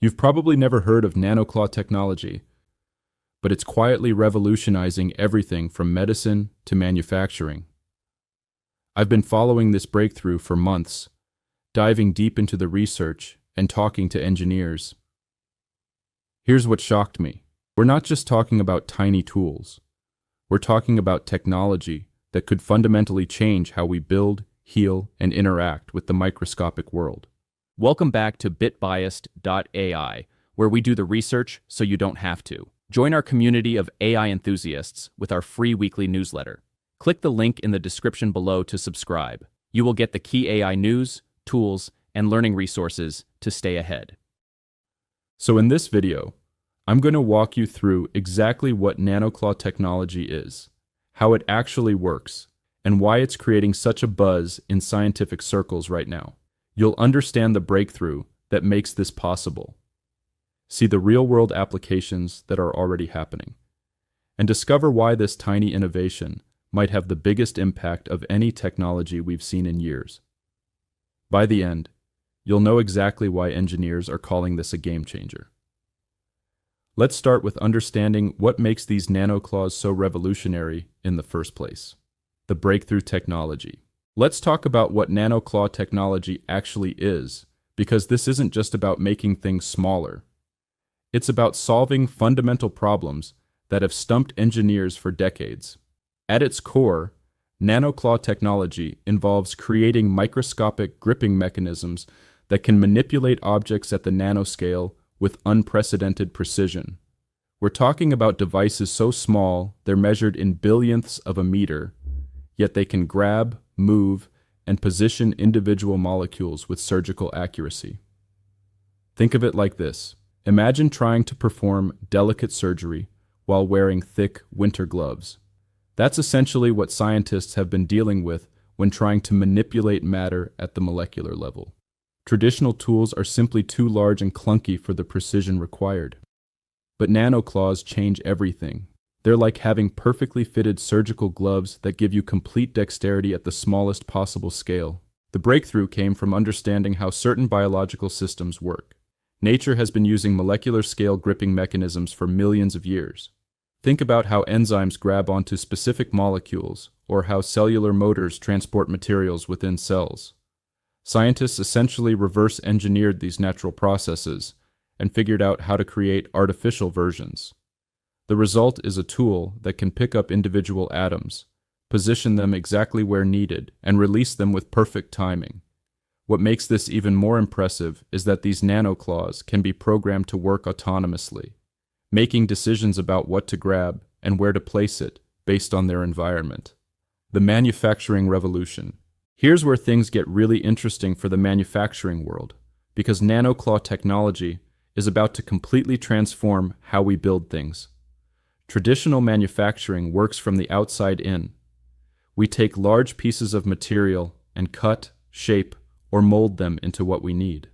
You've probably never heard of nanotechnology, but it's quietly revolutionizing everything from medicine to manufacturing. I've been following this breakthrough for months, diving deep into the research and talking to engineers. Here's what shocked me. We're not just talking about tiny tools. We're talking about technology that could fundamentally change how we build, heal, and interact with the microscopic world. Welcome back to bitbiased.ai, where we do the research so you don't have to. Join our community of AI enthusiasts with our free weekly newsletter. Click the link in the description below to subscribe. You will get the key AI news, tools, and learning resources to stay ahead. So in this video, I'm going to walk you through exactly what nanotechnology is, how it actually works, and why it's creating such a buzz in scientific circles right now. You'll understand the breakthrough that makes this possible, see the real-world applications that are already happening, and discover why this tiny innovation might have the biggest impact of any technology we've seen in years. By the end, you'll know exactly why engineers are calling this a game changer. Let's start with understanding what makes these nanoclaws so revolutionary in the first place. The breakthrough technology. Let's talk about what nanoclaw technology actually is, because this isn't just about making things smaller. It's about solving fundamental problems that have stumped engineers for decades. At its core, nanoclaw technology involves creating microscopic gripping mechanisms that can manipulate objects at the nanoscale with unprecedented precision. We're talking about devices so small they're measured in billionths of a meter, yet they can grab, move, and position individual molecules with surgical accuracy. Think of it like this. Imagine trying to perform delicate surgery while wearing thick winter gloves. That's essentially what scientists have been dealing with when trying to manipulate matter at the molecular level. Traditional tools are simply too large and clunky for the precision required. But nanoclaws change everything. They're like having perfectly fitted surgical gloves that give you complete dexterity at the smallest possible scale. The breakthrough came from understanding how certain biological systems work. Nature has been using molecular scale gripping mechanisms for millions of years. Think about how enzymes grab onto specific molecules, or how cellular motors transport materials within cells. Scientists essentially reverse engineered these natural processes and figured out how to create artificial versions. The result is a tool that can pick up individual atoms, position them exactly where needed, and release them with perfect timing. What makes this even more impressive is that these nanoclaws can be programmed to work autonomously, making decisions about what to grab and where to place it based on their environment. The manufacturing revolution. Here's where things get really interesting for the manufacturing world, because nanoclaw technology is about to completely transform how we build things. Traditional manufacturing works from the outside in. We take large pieces of material and cut, shape, or mold them into what we need.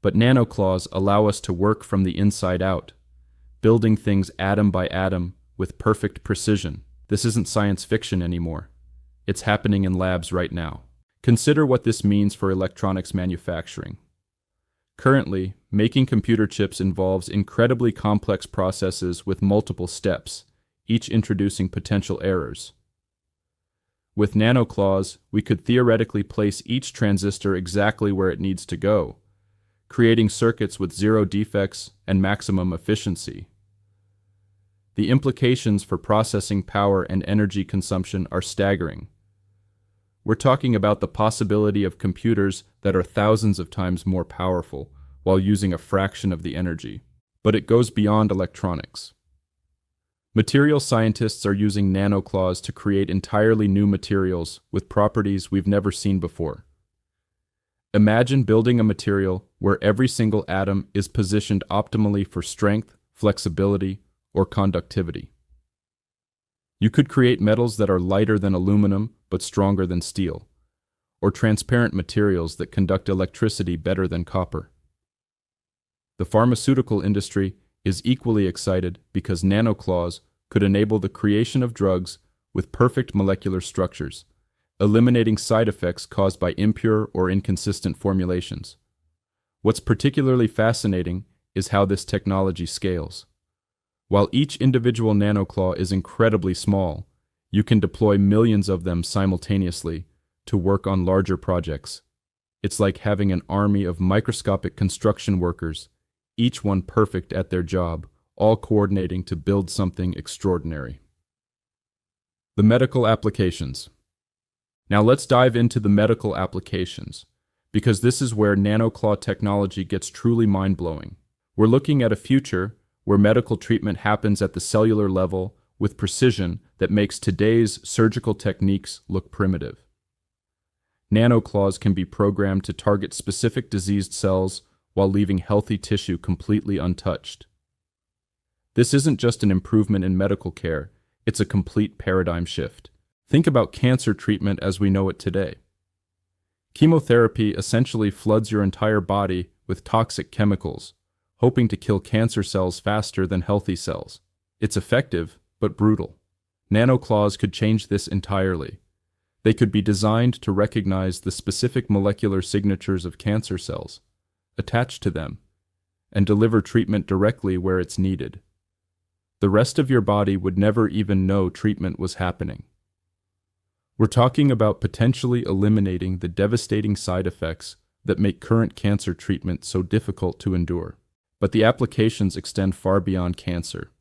But nanoclaws allow us to work from the inside out, building things atom by atom with perfect precision. This isn't science fiction anymore. It's happening in labs right now. Consider what this means for electronics manufacturing. Currently, making computer chips involves incredibly complex processes with multiple steps, each introducing potential errors. With nanoclaws, we could theoretically place each transistor exactly where it needs to go, creating circuits with zero defects and maximum efficiency. The implications for processing power and energy consumption are staggering. We're talking about the possibility of computers that are thousands of times more powerful while using a fraction of the energy. But it goes beyond electronics. Material scientists are using nanoclaws to create entirely new materials with properties we've never seen before. Imagine building a material where every single atom is positioned optimally for strength, flexibility, or conductivity. You could create metals that are lighter than aluminum but stronger than steel, or transparent materials that conduct electricity better than copper. The pharmaceutical industry is equally excited because nanoclaws could enable the creation of drugs with perfect molecular structures, eliminating side effects caused by impure or inconsistent formulations. What's particularly fascinating is how this technology scales. While each individual nanoclaw is incredibly small, you can deploy millions of them simultaneously to work on larger projects. It's like having an army of microscopic construction workers, each one perfect at their job, all coordinating to build something extraordinary. The medical applications. Now let's dive into the medical applications, because this is where nanoclaw technology gets truly mind-blowing. We're looking at a future where medical treatment happens at the cellular level with precision that makes today's surgical techniques look primitive. Nanoclaws can be programmed to target specific diseased cells while leaving healthy tissue completely untouched. This isn't just an improvement in medical care, it's a complete paradigm shift. Think about cancer treatment as we know it today. Chemotherapy essentially floods your entire body with toxic chemicals, hoping to kill cancer cells faster than healthy cells. It's effective, but brutal. Nanoclaws could change this entirely. They could be designed to recognize the specific molecular signatures of cancer cells, attach to them, and deliver treatment directly where it's needed. The rest of your body would never even know treatment was happening. We're talking about potentially eliminating the devastating side effects that make current cancer treatment so difficult to endure. But the applications extend far beyond cancer.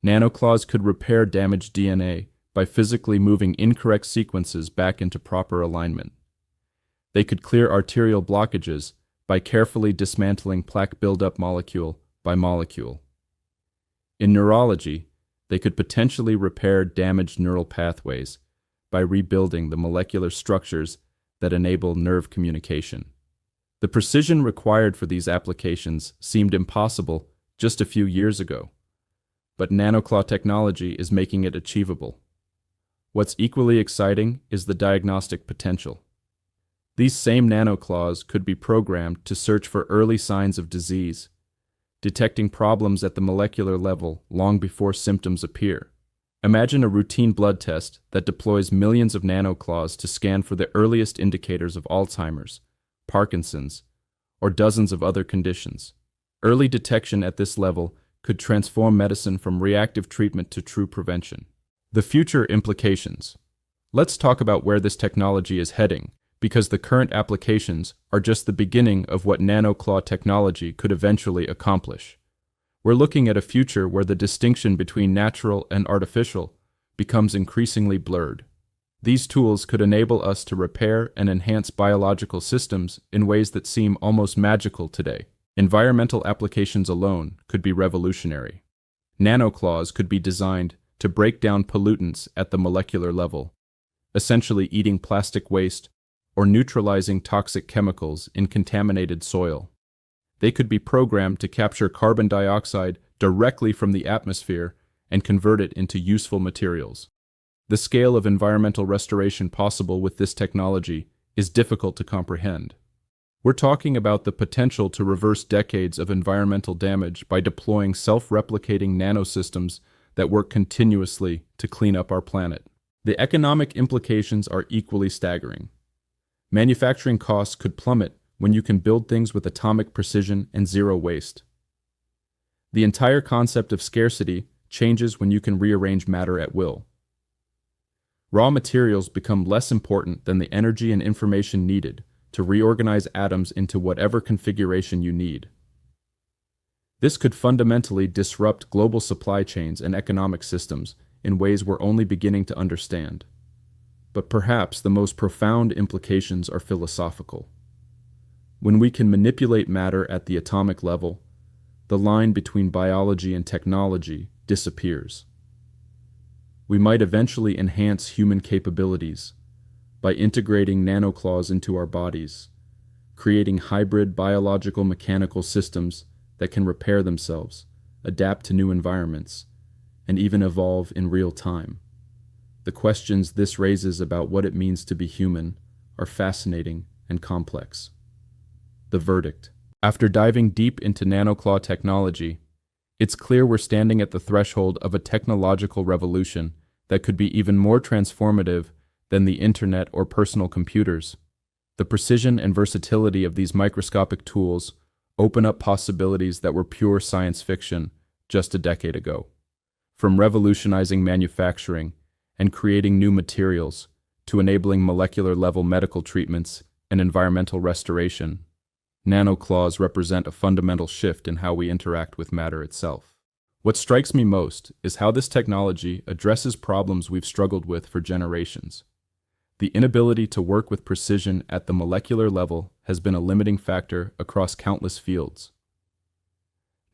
Nanoclaws could repair damaged DNA by physically moving incorrect sequences back into proper alignment. They could clear arterial blockages by carefully dismantling plaque buildup molecule by molecule. In neurology, they could potentially repair damaged neural pathways by rebuilding the molecular structures that enable nerve communication. The precision required for these applications seemed impossible just a few years ago, but nanoclaw technology is making it achievable. What's equally exciting is the diagnostic potential. These same nanoclaws could be programmed to search for early signs of disease, detecting problems at the molecular level long before symptoms appear. Imagine a routine blood test that deploys millions of nanoclaws to scan for the earliest indicators of Alzheimer's, Parkinson's, or dozens of other conditions. Early detection at this level could transform medicine from reactive treatment to true prevention. The future implications. Let's talk about where this technology is heading, because the current applications are just the beginning of what nanoclaw technology could eventually accomplish. We're looking at a future where the distinction between natural and artificial becomes increasingly blurred. These tools could enable us to repair and enhance biological systems in ways that seem almost magical today. Environmental applications alone could be revolutionary. Nanoclaws could be designed to break down pollutants at the molecular level, essentially eating plastic waste or neutralizing toxic chemicals in contaminated soil. They could be programmed to capture carbon dioxide directly from the atmosphere and convert it into useful materials. The scale of environmental restoration possible with this technology is difficult to comprehend. We're talking about the potential to reverse decades of environmental damage by deploying self-replicating nanosystems that work continuously to clean up our planet. The economic implications are equally staggering. Manufacturing costs could plummet when you can build things with atomic precision and zero waste. The entire concept of scarcity changes when you can rearrange matter at will. Raw materials become less important than the energy and information needed to reorganize atoms into whatever configuration you need. This could fundamentally disrupt global supply chains and economic systems in ways we're only beginning to understand. But perhaps the most profound implications are philosophical. When we can manipulate matter at the atomic level, the line between biology and technology disappears. We might eventually enhance human capabilities by integrating nanoclaws into our bodies, creating hybrid biological mechanical systems that can repair themselves, adapt to new environments, and even evolve in real time. The questions this raises about what it means to be human are fascinating and complex. The verdict. After diving deep into nanoclaw technology, it's clear we're standing at the threshold of a technological revolution that could be even more transformative than the internet or personal computers. The precision and versatility of these microscopic tools open up possibilities that were pure science fiction just a decade ago. From revolutionizing manufacturing and creating new materials to enabling molecular-level medical treatments and environmental restoration, nanoclaws represent a fundamental shift in how we interact with matter itself. What strikes me most is how this technology addresses problems we've struggled with for generations. The inability to work with precision at the molecular level has been a limiting factor across countless fields.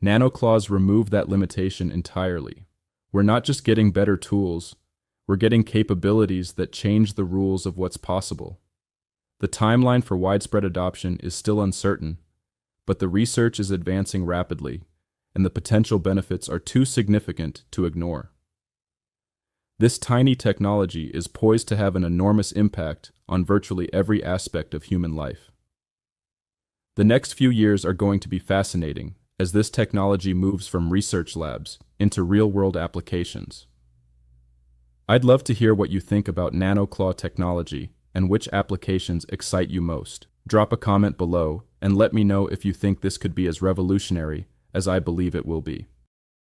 Nanoclaws remove that limitation entirely. We're not just getting better tools, we're getting capabilities that change the rules of what's possible. The timeline for widespread adoption is still uncertain, but the research is advancing rapidly, and the potential benefits are too significant to ignore. This tiny technology is poised to have an enormous impact on virtually every aspect of human life. The next few years are going to be fascinating as this technology moves from research labs into real-world applications. I'd love to hear what you think about nanoclaw technology and which applications excite you most. Drop a comment below and let me know if you think this could be as revolutionary as I believe it will be.